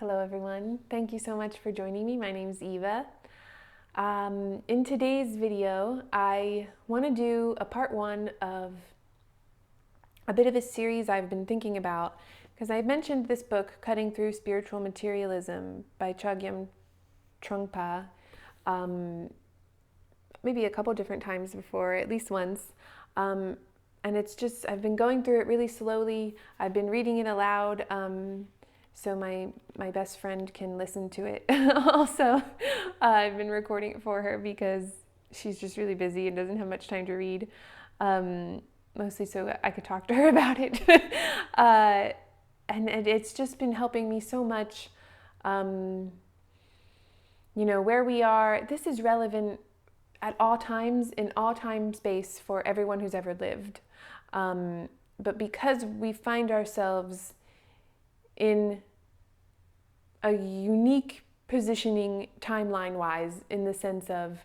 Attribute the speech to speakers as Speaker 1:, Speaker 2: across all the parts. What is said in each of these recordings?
Speaker 1: Hello everyone, thank you so much for joining me. My name's Eva. In today's video, I want to do a part one of a bit of a series I've been thinking about, because I mentioned this book, Cutting Through Spiritual Materialism by Chogyam Trungpa, maybe a couple different times before, at least once. And it's just, I've been going through it really slowly. I've been reading it aloud. So my best friend can listen to it. Also, I've been recording it for her because she's just really busy and doesn't have much time to read, mostly so I could talk to her about it. And it's just been helping me so much. Where we are, this is relevant at all times, in all time space, for everyone who's ever lived. But because we find ourselves in a unique positioning timeline-wise, in the sense of,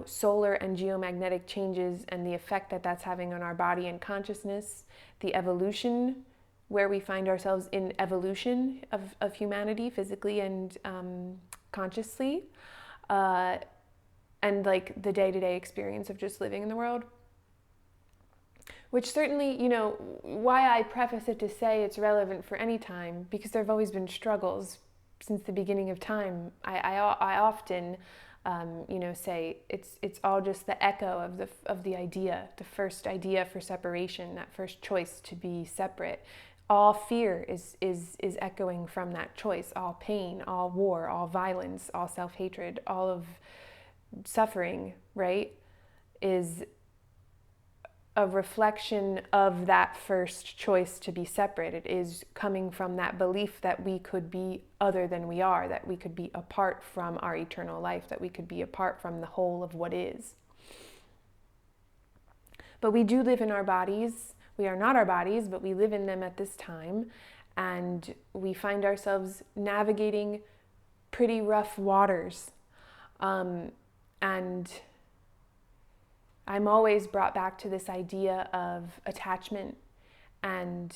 Speaker 1: solar and geomagnetic changes and the effect that that's having on our body and consciousness, the evolution, where we find ourselves in evolution of humanity, physically and consciously, and like the day-to-day experience of just living in the world. Which certainly, why I preface it to say it's relevant for any time, because there have always been struggles since the beginning of time. I often, say it's all just the echo of the idea, the first idea for separation, that first choice to be separate. All fear is echoing from that choice. All pain, all war, all violence, all self-hatred, all of suffering, right, is a reflection of that first choice to be separate. It is coming from that belief that we could be other than we are, that we could be apart from our eternal life, that we could be apart from the whole of what is. But we do live in our bodies. We are not our bodies, but we live in them at this time. And we find ourselves navigating pretty rough waters. And I'm always brought back to this idea of attachment, and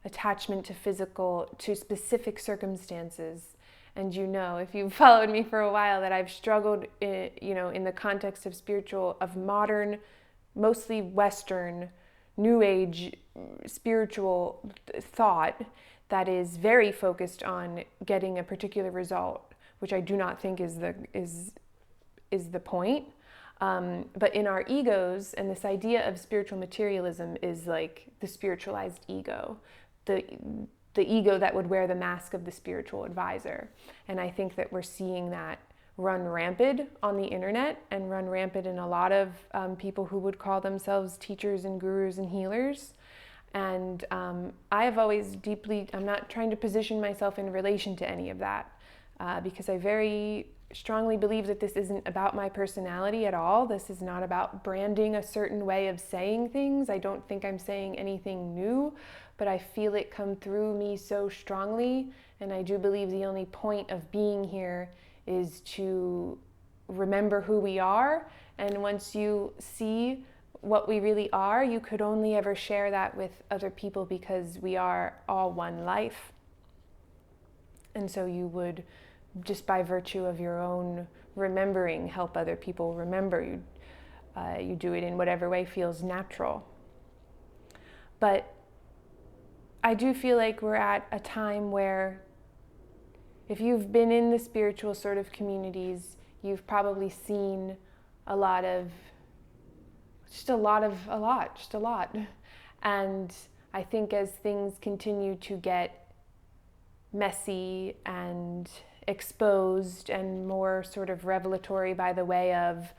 Speaker 1: attachment to specific circumstances. And if you've followed me for a while, that I've struggled, in the context of modern, mostly Western, New Age spiritual thought that is very focused on getting a particular result, which I do not think is the point. But in our egos, and this idea of spiritual materialism is like the spiritualized ego, the ego that would wear the mask of the spiritual advisor. And I think that we're seeing that run rampant on the internet, and run rampant in a lot of people who would call themselves teachers and gurus and healers. And I have always I'm not trying to position myself in relation to any of that, because I very strongly believe that this isn't about my personality at all. This is not about branding a certain way of saying things. I don't think I'm saying anything new, but I feel it come through me so strongly. And I do believe the only point of being here is to remember who we are. And once you see what we really are, you could only ever share that with other people, because we are all one life. And so you would, just by virtue of your own remembering, help other people remember. You do it in whatever way feels natural. But I do feel like we're at a time where, if you've been in the spiritual sort of communities, you've probably seen a lot. And I think as things continue to get messy and exposed and more sort of revelatory, by the way of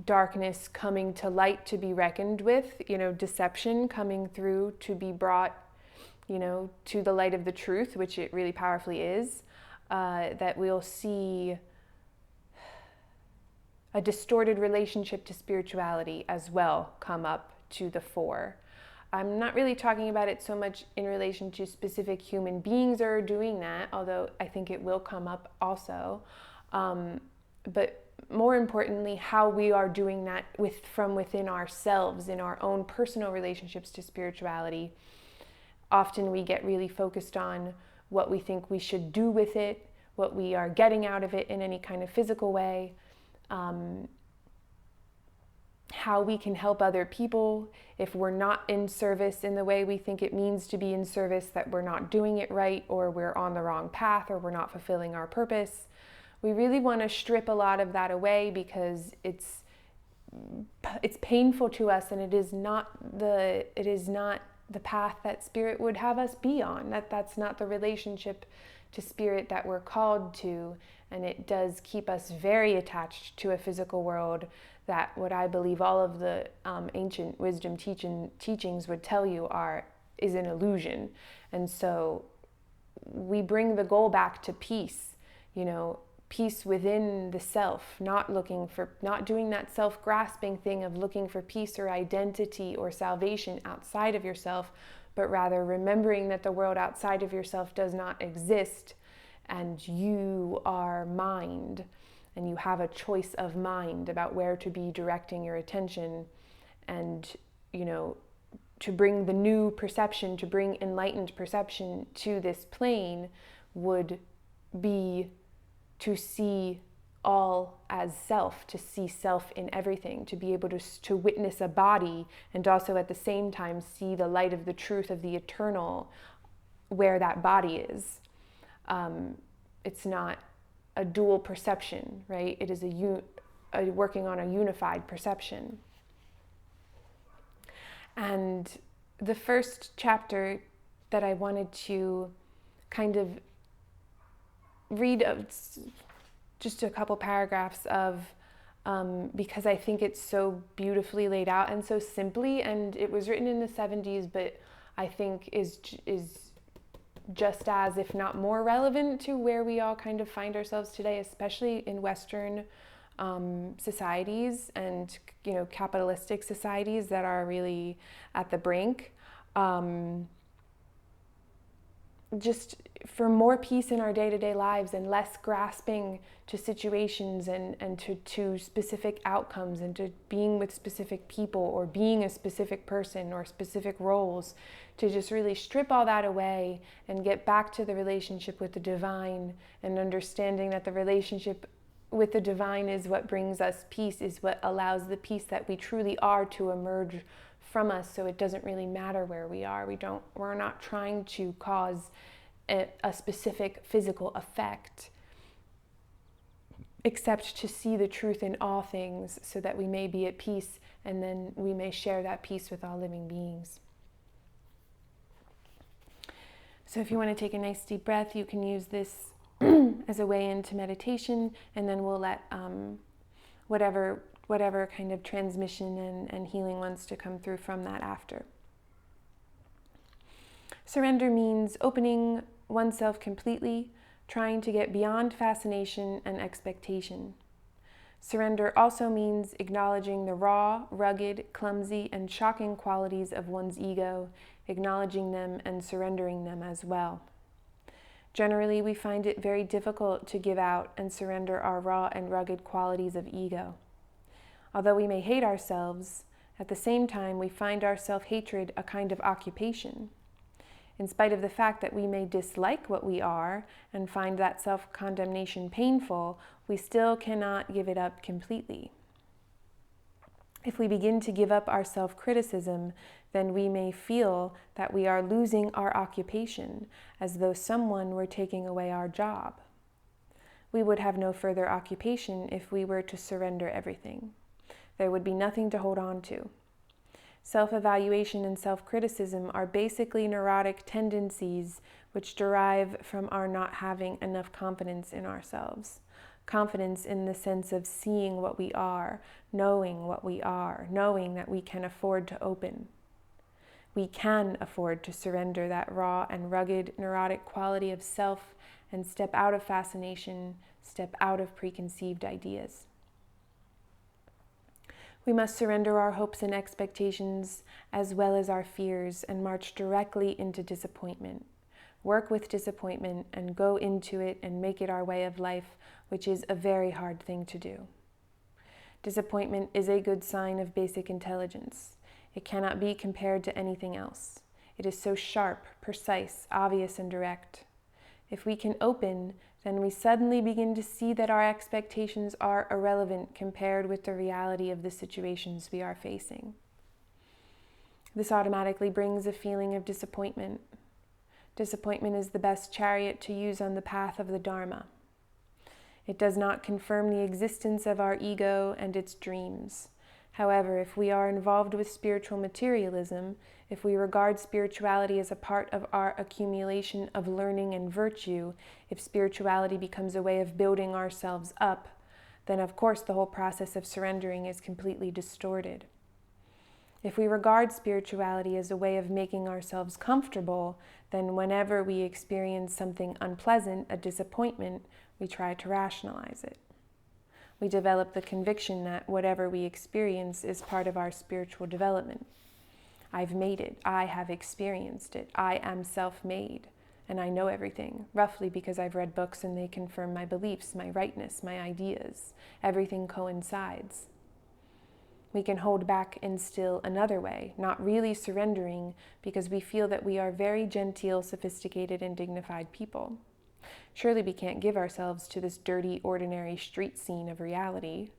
Speaker 1: darkness coming to light to be reckoned with, deception coming through to be brought, to the light of the truth, which it really powerfully is, that we'll see a distorted relationship to spirituality as well come up to the fore. I'm not really talking about it so much in relation to specific human beings are doing that, although I think it will come up also. But more importantly, how we are doing that from within ourselves, in our own personal relationships to spirituality. Often we get really focused on what we think we should do with it, what we are getting out of it in any kind of physical way, how we can help other people if we're not in service in the way we think it means to be in service, that we're not doing it right, or we're on the wrong path, or we're not fulfilling our purpose. We really want to strip a lot of that away because it's painful to us, and it is not the path that Spirit would have us be on. That's not the relationship to Spirit that we're called to, and it does keep us very attached to a physical world that, what I believe all of the ancient wisdom teachings would tell you is an illusion. And so we bring the goal back to peace, peace within the self, not doing that self-grasping thing of looking for peace or identity or salvation outside of yourself, but rather remembering that the world outside of yourself does not exist, and you are mind, and you have a choice of mind about where to be directing your attention. And to bring the new perception, to bring enlightened perception to this plane would be to see all as self, to see self in everything, to be able to witness a body and also at the same time see the light of the truth of the eternal where that body is. It's not a dual perception, right? It is working on a unified perception. And the first chapter that I wanted to kind of read just a couple paragraphs of, because I think it's so beautifully laid out and so simply, and it was written in the 70s, but I think is just as, if not more relevant to where we all kind of find ourselves today, especially in Western societies and capitalistic societies that are really at the brink. Just for more peace in our day-to-day lives and less grasping to situations and to specific outcomes and to being with specific people or being a specific person or specific roles, to just really strip all that away and get back to the relationship with the divine, and understanding that the relationship with the divine is what brings us peace, is what allows the peace that we truly are to emerge from us. So it doesn't really matter where we are. We're not trying to cause a specific physical effect, except to see the truth in all things so that we may be at peace, and then we may share that peace with all living beings. So if you want to take a nice deep breath, you can use this as a way into meditation, and then we'll let whatever kind of transmission and healing wants to come through from that after. Surrender means opening oneself completely, trying to get beyond fascination and expectation. Surrender also means acknowledging the raw, rugged, clumsy, and shocking qualities of one's ego, acknowledging them and surrendering them as well. Generally, we find it very difficult to give out and surrender our raw and rugged qualities of ego. Although we may hate ourselves, at the same time we find our self-hatred a kind of occupation. In spite of the fact that we may dislike what we are and find that self-condemnation painful, we still cannot give it up completely. If we begin to give up our self-criticism, then we may feel that we are losing our occupation, as though someone were taking away our job. We would have no further occupation if we were to surrender everything. There would be nothing to hold on to. Self-evaluation and self-criticism are basically neurotic tendencies which derive from our not having enough confidence in ourselves. Confidence in the sense of seeing what we are, knowing what we are, knowing that we can afford to open. We can afford to surrender that raw and rugged neurotic quality of self and step out of fascination, step out of preconceived ideas. We must surrender our hopes and expectations as well as our fears and march directly into disappointment. Work with disappointment and go into it and make it our way of life, which is a very hard thing to do. Disappointment is a good sign of basic intelligence. It cannot be compared to anything else. It is so sharp, precise, obvious, and direct. If we can open, then we suddenly begin to see that our expectations are irrelevant compared with the reality of the situations we are facing. This automatically brings a feeling of disappointment. Disappointment is the best chariot to use on the path of the Dharma. It does not confirm the existence of our ego and its dreams. However, if we are involved with spiritual materialism, if we regard spirituality as a part of our accumulation of learning and virtue, if spirituality becomes a way of building ourselves up, then of course the whole process of surrendering is completely distorted. If we regard spirituality as a way of making ourselves comfortable, then whenever we experience something unpleasant, a disappointment, we try to rationalize it. We develop the conviction that whatever we experience is part of our spiritual development. I've made it. I have experienced it. I am self-made, and I know everything, roughly because I've read books and they confirm my beliefs, my rightness, my ideas. Everything coincides. We can hold back in still another way, not really surrendering because we feel that we are very genteel, sophisticated, and dignified people. Surely we can't give ourselves to this dirty, ordinary street scene of reality.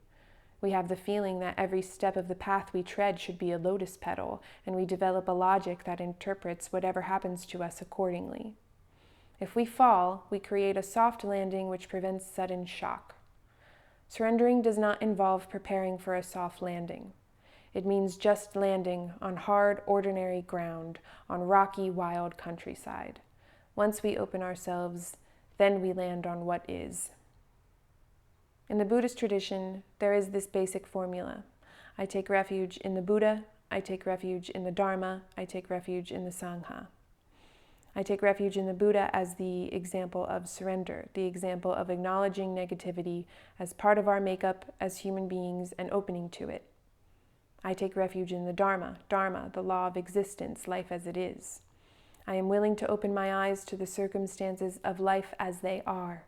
Speaker 1: We have the feeling that every step of the path we tread should be a lotus petal, and we develop a logic that interprets whatever happens to us accordingly. If we fall, we create a soft landing which prevents sudden shock. Surrendering does not involve preparing for a soft landing. It means just landing on hard, ordinary ground, on rocky, wild countryside. Once we open ourselves, then we land on what is. In the Buddhist tradition, there is this basic formula. I take refuge in the Buddha, I take refuge in the Dharma, I take refuge in the Sangha. I take refuge in the Buddha as the example of surrender, the example of acknowledging negativity as part of our makeup as human beings and opening to it. I take refuge in the Dharma, the law of existence, life as it is. I am willing to open my eyes to the circumstances of life as they are.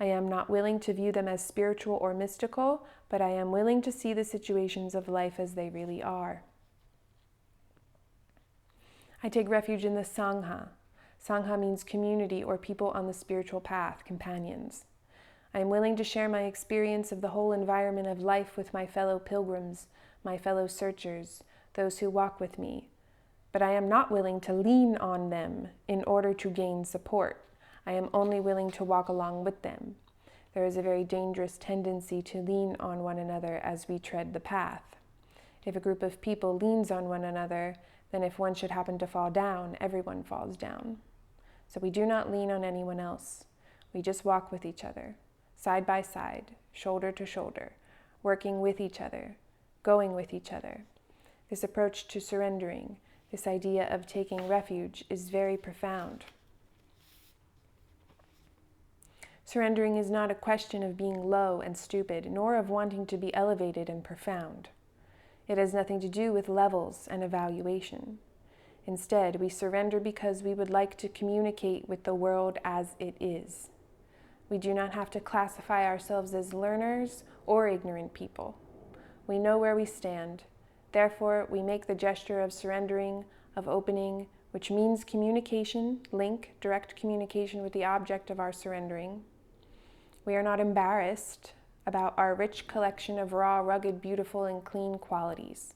Speaker 1: I am not willing to view them as spiritual or mystical, but I am willing to see the situations of life as they really are. I take refuge in the Sangha. Sangha means community or people on the spiritual path, companions. I am willing to share my experience of the whole environment of life with my fellow pilgrims, my fellow searchers, those who walk with me. But I am not willing to lean on them in order to gain support. I am only willing to walk along with them. There is a very dangerous tendency to lean on one another as we tread the path. If a group of people leans on one another, then if one should happen to fall down, everyone falls down. So we do not lean on anyone else. We just walk with each other, side by side, shoulder to shoulder, working with each other, going with each other. This approach to surrendering, this idea of taking refuge, is very profound. Surrendering is not a question of being low and stupid, nor of wanting to be elevated and profound. It has nothing to do with levels and evaluation. Instead, we surrender because we would like to communicate with the world as it is. We do not have to classify ourselves as learners or ignorant people. We know where we stand. Therefore, we make the gesture of surrendering, of opening, which means communication, link, direct communication with the object of our surrendering. We are not embarrassed about our rich collection of raw, rugged, beautiful, and clean qualities.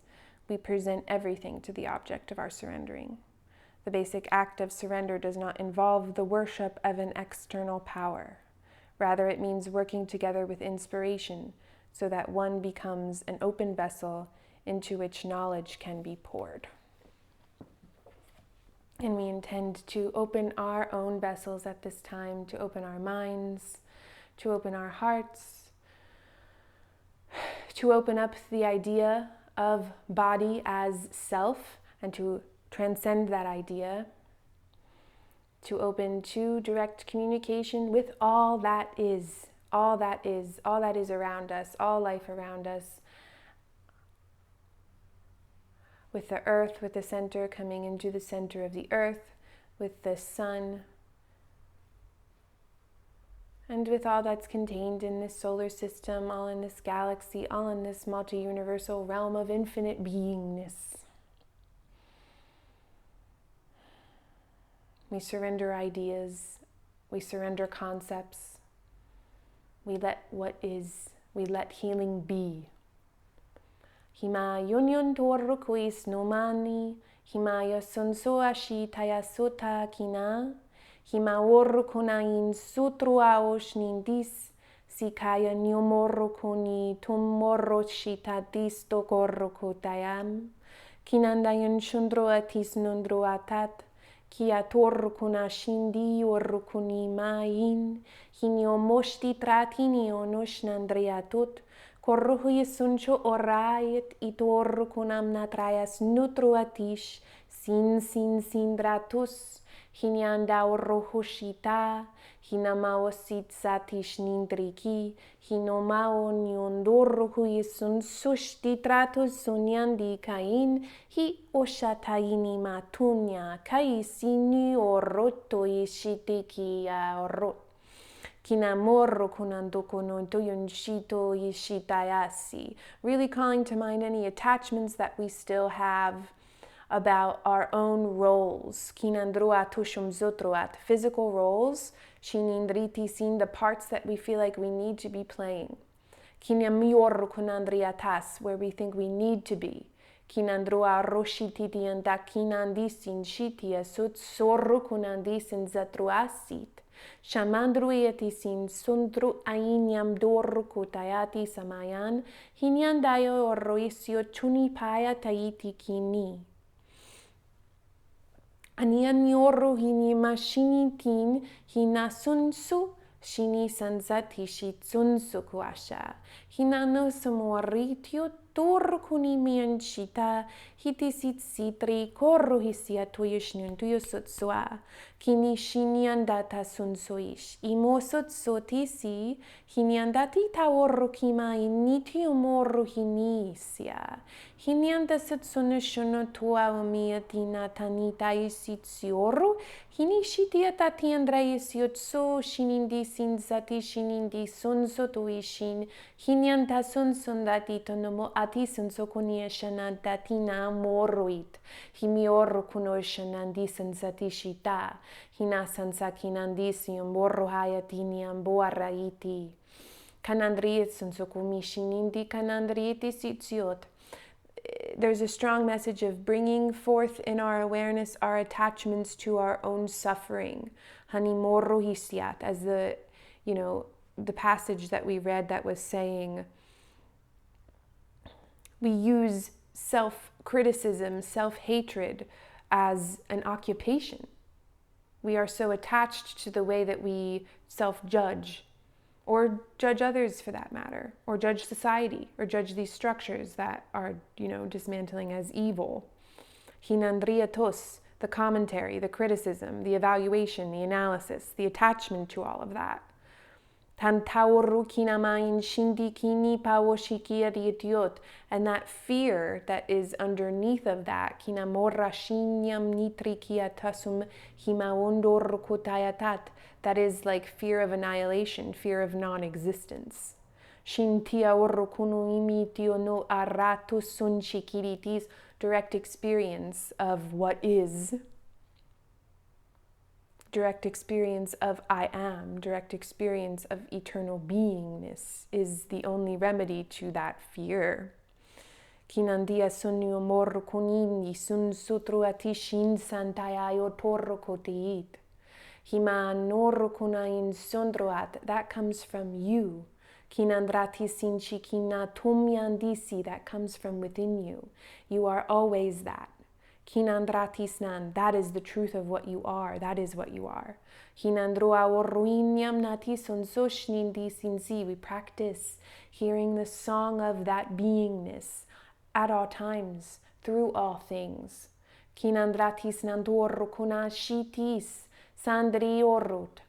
Speaker 1: We present everything to the object of our surrendering. The basic act of surrender does not involve the worship of an external power. Rather, it means working together with inspiration so that one becomes an open vessel into which knowledge can be poured. And we intend to open our own vessels at this time, to open our minds, to open our hearts, to open up the idea of body as self and to transcend that idea, to open to direct communication with all that is, all that is, all that is around us, all life around us, with the earth, with the center coming into the center of the earth, with the sun, and with all that's contained in this solar system, all in this galaxy, all in this multi-universal realm of infinite beingness. We surrender ideas, We surrender concepts. We let what is. We let healing be. Hima yunyon toru kuis nomani, himaya sunso ashi tayasota kina, hima oru kunain sutrua oshnindis, sikaya nyomoro kuni tumoro shitadis tokoro kutayam, kinandayan shundro atis nundro atat, kia toru kuna shindi oru kuni main, hinyo moshti tratini onoshnandriatut, Korruhu suncho orayet itor kunam natrayas nutruatish sin dratus hinyanda orrohushita hinamaosit satish nindriki hinomao nyondorruhu sun sushti tratus sunyandi kain hi oshataini matunya kaisini orroto ishitiki orrot. Kinamorro kunandoko no doyonshito yishitayasi. Really calling to mind any attachments that we still have about our own roles. Kinandruatushum zotruat. Physical roles. Shinindriti sin the parts that we feel like we need to be playing. Kinamiorro kunandriatas, where we think we need to be. Kinandrua roshititi anda kinandisin shitia sut sorru kunandisin zatruasit. Shamandruieti sin sundru ainyam dorru kutayati samayan, hinyandayo orroisio chunipaya taiti kini. Anian yoru hinima shinitin hinasunsu shini sansati shitsunsu kuasha. Hinano samoritio torru kunimian shita hitisit sitri korru hisia tuyushnun tuyusutsua. Kini shiniandata sunsoish. Imosot sotisi hiniandati taorru kima initio morru hinisia. Hinianda sutsunishono tua umiatina tanita isitsioru. Hinishitia tatiandra isiotso shinindi sinzati shinindi sunso tuishin. Hinianta sunsundati tonomo ati sunso kunia shanantatina moruit. Himiorru kuno shanandi sansati shita. Hina sansakinandisi amborro hayatini amboaraiti. Kanandriet sunsokumi shinindi kanandrieti sitsiot. There's a strong message of bringing forth in our awareness our attachments to our own suffering. Hanimorro hisiat, as the passage that we read that was saying, we use self-criticism, self-hatred as an occupation. We are so attached to the way that we self-judge, or judge others for that matter, or judge society, or judge these structures that are, dismantling as evil. Hinandriatos, the commentary, the criticism, the evaluation, the analysis, the attachment to all of that. Tantaoru kinamain shindi kini pawoshikiarietiot, and that fear that is underneath of that, kinamorra shinyam nitrikiatasum himaondor kotayatat, that is like fear of annihilation, fear of non-existence. Shintia orokunu imitio no aratus sun shikiritis, direct experience of what is. Direct experience of I am, direct experience of eternal beingness is the only remedy to that fear. Kinandia sunyo morro kunindi sun sutruatishin santayayo torro kotiit. Hima norro kunain sondroat, that comes from you. Kinandrati sinchi kina tumyandisi, that comes from within you. You are always that. Kinandratisnan, that is the truth of what you are. That is what you are. Hinandroa orruinyam natison soshnindi sinsi. We practice hearing the song of that beingness at all times, through all things. Kinandratisnan dorro kunashitis sandri orrut.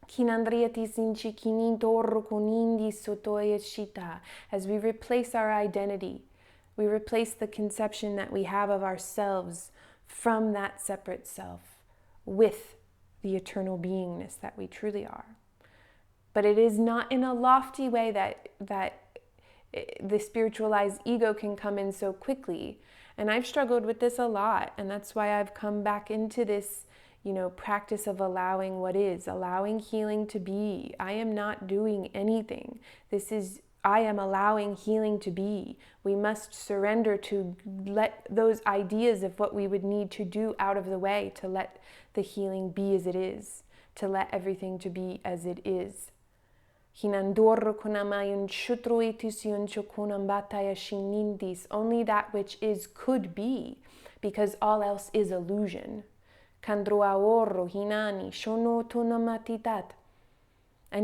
Speaker 1: Kinandriatis inchi kinin dorro kunindi sotoyeshita. As we replace our identity, we replace the conception that we have of ourselves from that separate self with the eternal beingness that we truly are. But it is not in a lofty way that the spiritualized ego can come in so quickly. And I've struggled with this a lot, and that's why I've come back into this, practice of allowing what is, allowing healing to be. I am not doing anything. I am allowing healing to be. We must surrender to let those ideas of what we would need to do out of the way, to let the healing be as it is, to let everything to be as it is. Only that which is could be, because all else is illusion. And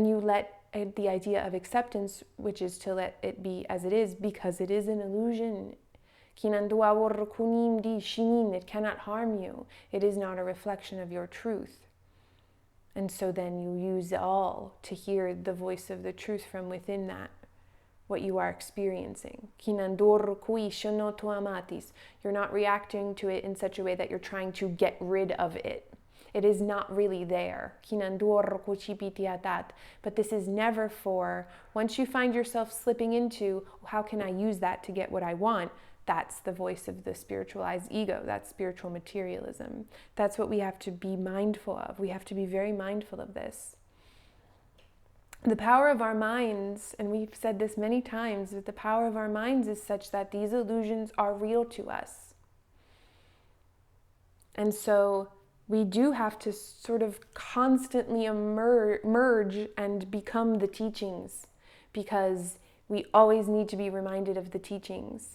Speaker 1: you let the idea of acceptance, which is to let it be as it is, because it is an illusion. It cannot harm you. It is not a reflection of your truth. And so then you use all to hear the voice of the truth from within that, what you are experiencing. You're not reacting to it in such a way that you're trying to get rid of it. It is not really there. But this is never for, once you find yourself slipping into, how can I use that to get what I want? That's the voice of the spiritualized ego. That's spiritual materialism. That's what we have to be mindful of. We have to be very mindful of this. The power of our minds, and we've said this many times, that the power of our minds is such that these illusions are real to us. And so we do have to sort of constantly emerge and become the teachings, because we always need to be reminded of the teachings.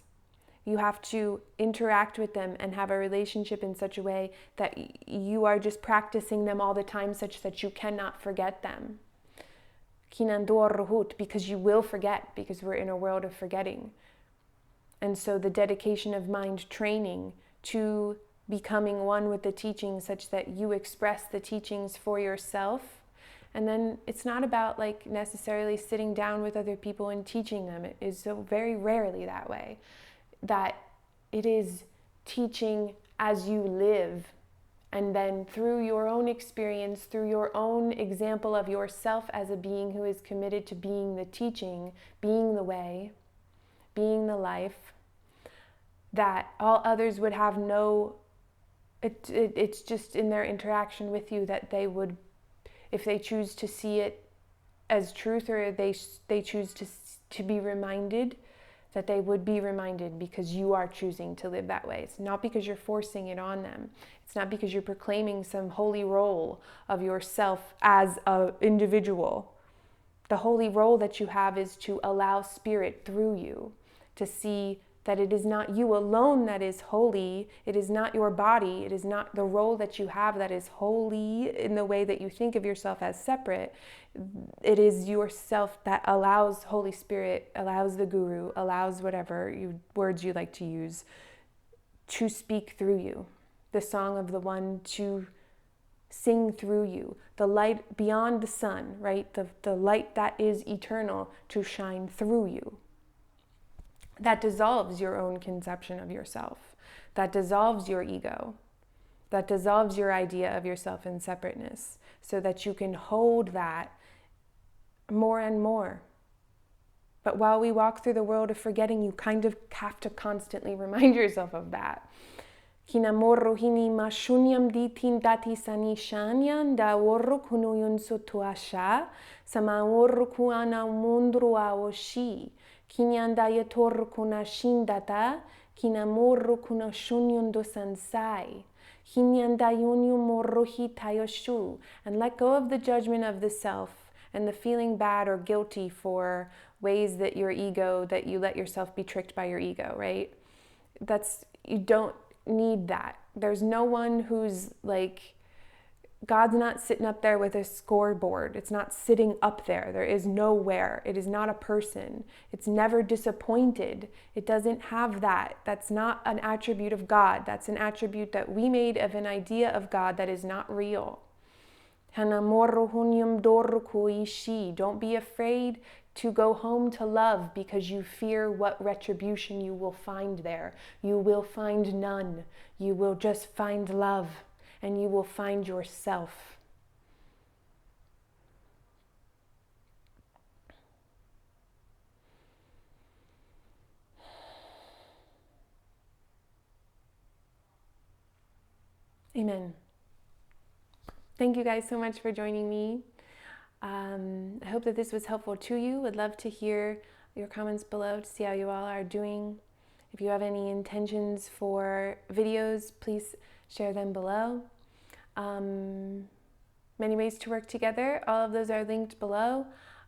Speaker 1: You have to interact with them and have a relationship in such a way that you are just practicing them all the time, such that you cannot forget them. Because you will forget, because we're in a world of forgetting. And so the dedication of mind training to becoming one with the teachings, such that you express the teachings for yourself. And then it's not about necessarily sitting down with other people and teaching them. It is so very rarely that way. That it is teaching as you live, and then through your own experience, through your own example of yourself as a being who is committed to being the teaching, being the way, being the life, that all others would have it's just in their interaction with you that they would, if they choose to see it as truth, or they choose to be reminded, that they would be reminded, because you are choosing to live that way. It's not because you're forcing it on them. It's not because you're proclaiming some holy role of yourself as an individual. The holy role that you have is to allow spirit through you to see that it is not you alone that is holy. It is not your body. It is not the role that you have that is holy in the way that you think of yourself as separate. It is yourself that allows Holy Spirit, allows the Guru, allows whatever words you like to use, to speak through you. The song of the one to sing through you. The light beyond the sun, right? The light that is eternal to shine through you. That dissolves your own conception of yourself. That dissolves your ego. That dissolves your idea of yourself in separateness, so that you can hold that more and more. But while we walk through the world of forgetting, you kind of have to constantly remind yourself of that. Kinamorrohini mashunyam ditin dati sanishanyan da orro kunuyun sotuasha sama orro kuana mundrua oshi. Kinyanda yator kuna shindata, kinamorro kuna shunyun dosansai. Hinyanda yunyu morrohi tayoshu. And let go of the judgment of the self and the feeling bad or guilty for ways that your ego, that you let yourself be tricked by your ego, right? You don't need that. There's no one who's God's not sitting up there with a scoreboard. It's not sitting up there. There is nowhere. It is not a person. It's never disappointed. It doesn't have that. That's not an attribute of God. That's an attribute that we made of an idea of God that is not real. Don't be afraid to go home to love because you fear what retribution you will find there. You will find none. You will just find love. And you will find yourself. Amen. Thank you guys so much for joining me. I hope that this was helpful to you. Would love to hear your comments below to see how you all are doing. If you have any intentions for videos, please share them below. Many ways to work together. All of those are linked below.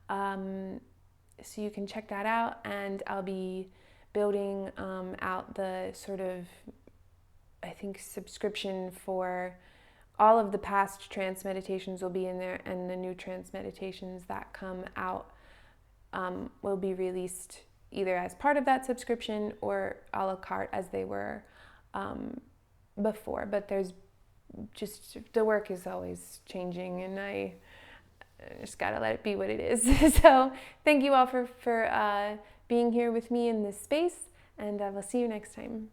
Speaker 1: So you can check that out, and I'll be building out the sort of, I think, subscription for all of the past trance meditations will be in there, and the new trance meditations that come out will be released either as part of that subscription or a la carte as they were before. But there's just, the work is always changing, and I just gotta let it be what it is. So thank you all for being here with me in this space, and I will see you next time.